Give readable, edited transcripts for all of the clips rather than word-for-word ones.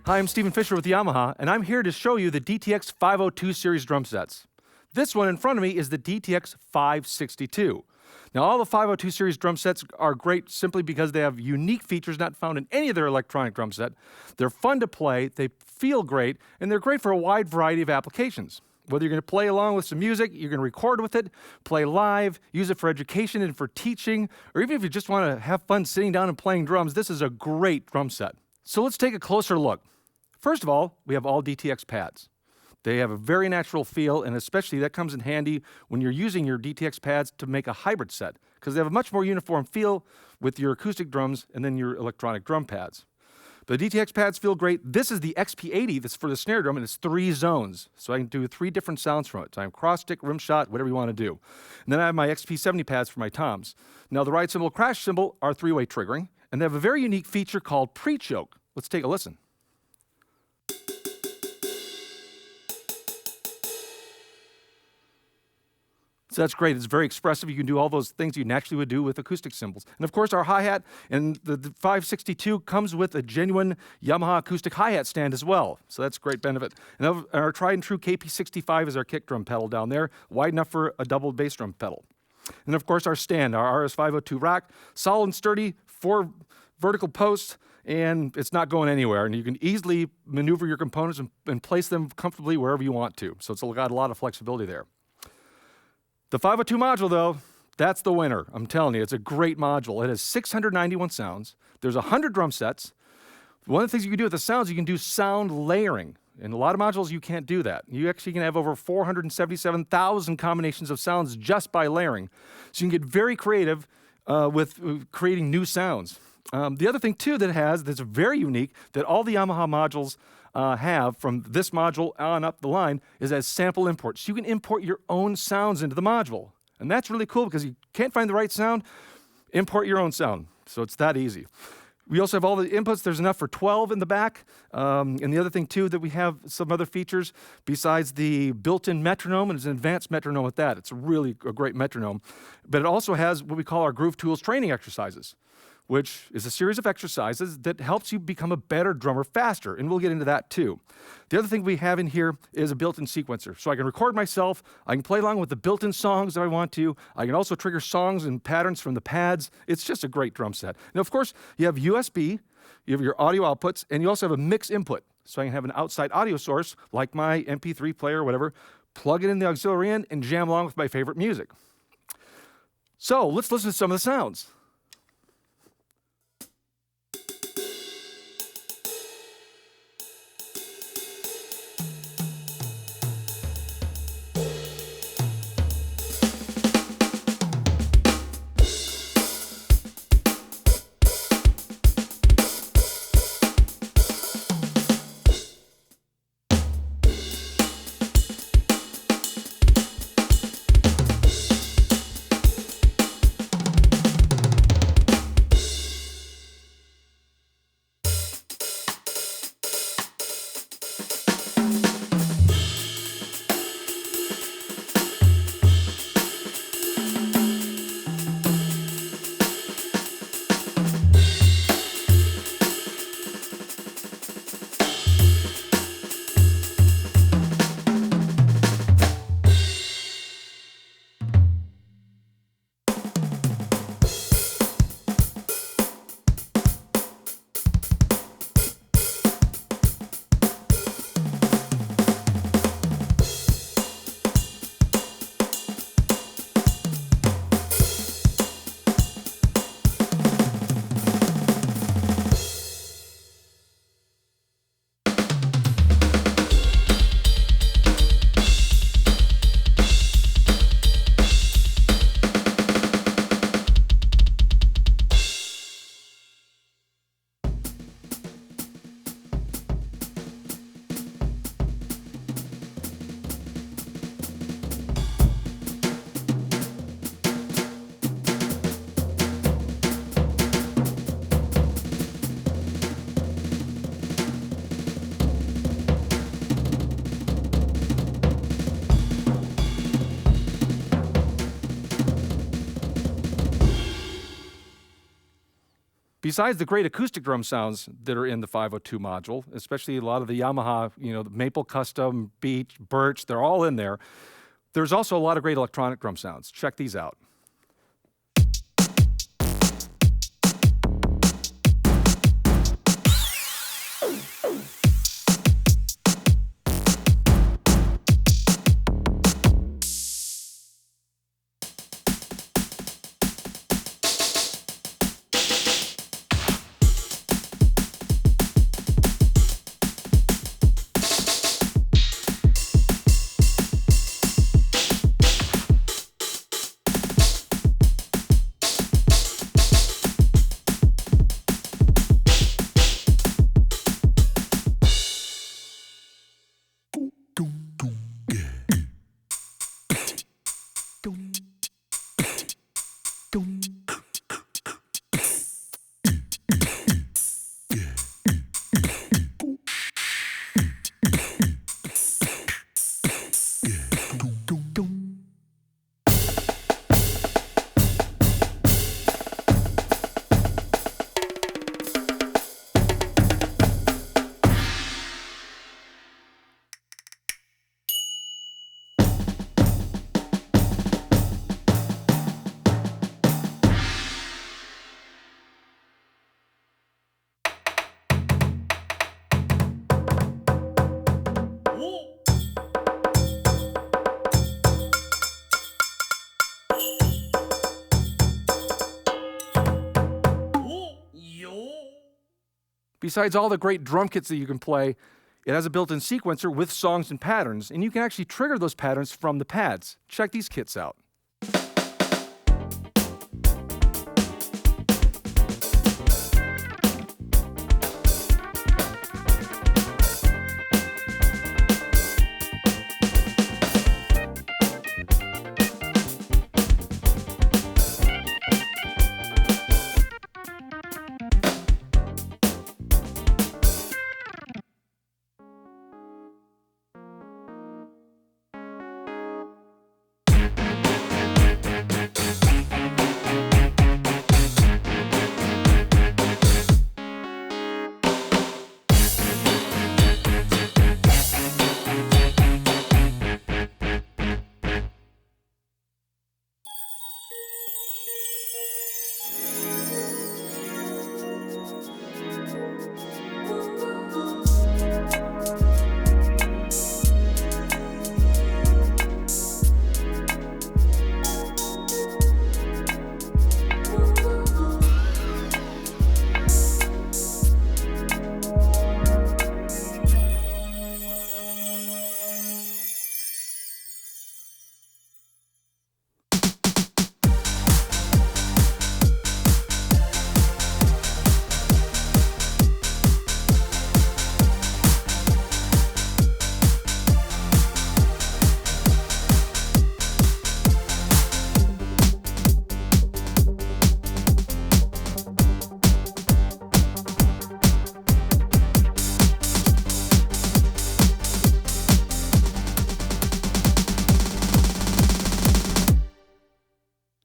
Hi, I'm Stephen Fisher with Yamaha, and I'm here to show you the DTX502 series drum sets. This one in front of me is the DTX562. Now, all the 502 series drum sets are great simply because they have unique features not found in any other electronic drum set. They're fun to play, they feel great, and they're great for a wide variety of applications. Whether you're going to play along with some music, you're going to record with it, play live, use it for education and for teaching, or even if you just want to have fun sitting down and playing drums, this is a great drum set. So let's take a closer look. First of all, we have all DTX pads. They have a very natural feel, and especially that comes in handy when you're using your DTX pads to make a hybrid set, because they have a much more uniform feel with your acoustic drums and then your electronic drum pads. The DTX pads feel great. This is the XP80 that's for the snare drum, and it's 3 zones. So I can do 3 different sounds from it. So I have cross stick, rim shot, whatever you want to do. And then I have my XP70 pads for my toms. Now the ride cymbal, crash cymbal are 3-way triggering, and they have a very unique feature called pre-choke. Let's take a listen. So that's great. It's very expressive. You can do all those things you naturally would do with acoustic cymbals. And of course, our hi-hat and the 562 comes with a genuine Yamaha acoustic hi-hat stand as well. So that's a great benefit. And our tried and true KP65 is our kick drum pedal down there, wide enough for a double bass drum pedal. And of course, our stand, our RS502 rack, solid and sturdy, 4 vertical posts, and it's not going anywhere. And you can easily maneuver your components and place them comfortably wherever you want to. So it's got a lot of flexibility there. The 502 module, though, that's the winner. I'm telling you, it's a great module. It has 691 sounds. There's 100 drum sets. One of the things you can do with the sounds, you can do sound layering. In a lot of modules, you can't do that. You actually can have over 477,000 combinations of sounds just by layering. So you can get very creative with creating new sounds. The other thing, too, that's very unique, that all the Yamaha modules have from this module on up the line is as sample imports. So you can import your own sounds into the module. And that's really cool because you can't find the right sound, import your own sound. So it's that easy. We also have all the inputs. There's enough for 12 in the back. And the other thing, too, that we have some other features besides the built-in metronome, and it's an advanced metronome with that. It's really a great metronome. But it also has what we call our Groov Tools training exercises, which is a series of exercises that helps you become a better drummer faster, and we'll get into that too. The other thing we have in here is a built-in sequencer. So I can record myself, I can play along with the built-in songs that I want to, I can also trigger songs and patterns from the pads. It's just a great drum set. Now, of course, you have USB, you have your audio outputs, and you also have a mix input. So I can have an outside audio source, like my MP3 player or whatever, plug it in the auxiliary in, and jam along with my favorite music. So let's listen to some of the sounds. Besides the great acoustic drum sounds that are in the 502 module, especially a lot of the Yamaha, the Maple Custom, Beech, Birch, they're all in there. There's also a lot of great electronic drum sounds. Check these out. Besides all the great drum kits that you can play, it has a built-in sequencer with songs and patterns, and you can actually trigger those patterns from the pads. Check these kits out.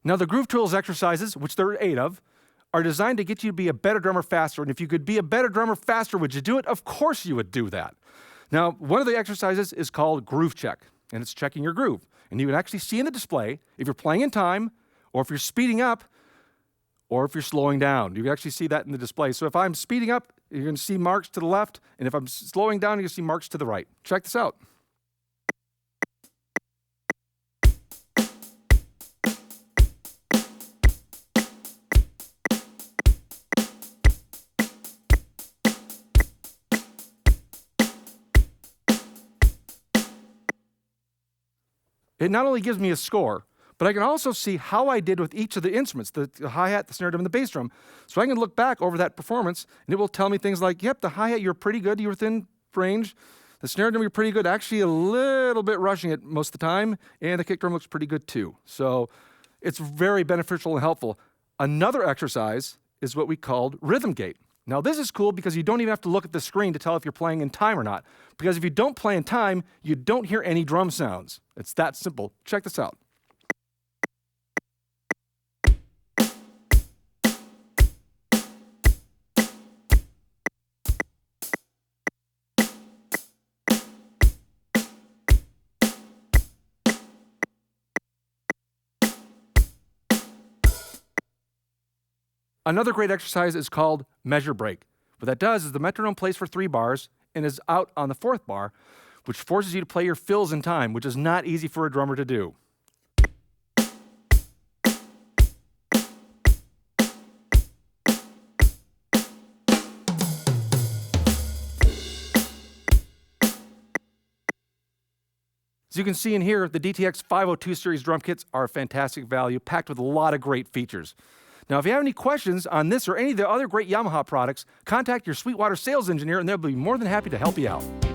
Now, the Groov Tools exercises, which there are 8 of, are designed to get you to be a better drummer faster. And if you could be a better drummer faster, would you do it? Of course you would do that. Now, one of the exercises is called Groove Check, and it's checking your groove. And you can actually see in the display if you're playing in time, or if you're speeding up, or if you're slowing down. You can actually see that in the display. So if I'm speeding up, you're going to see marks to the left, and if I'm slowing down, you're going to see marks to the right. Check this out. It not only gives me a score, but I can also see how I did with each of the instruments, the hi-hat, the snare drum, and the bass drum. So I can look back over that performance, and it will tell me things like, yep, the hi-hat, you're pretty good, you're within range. The snare drum, you're pretty good, actually a little bit rushing it most of the time, and the kick drum looks pretty good too. So it's very beneficial and helpful. Another exercise is what we called Rhythm Gate. Now this is cool because you don't even have to look at the screen to tell if you're playing in time or not. Because if you don't play in time, you don't hear any drum sounds. It's that simple. Check this out. Another great exercise is called measure break. What that does is the metronome plays for 3 bars and is out on the 4th bar, which forces you to play your fills in time, which is not easy for a drummer to do. As you can see in here, the DTX502 series drum kits are a fantastic value, packed with a lot of great features. Now, if you have any questions on this or any of the other great Yamaha products, contact your Sweetwater sales engineer and they'll be more than happy to help you out.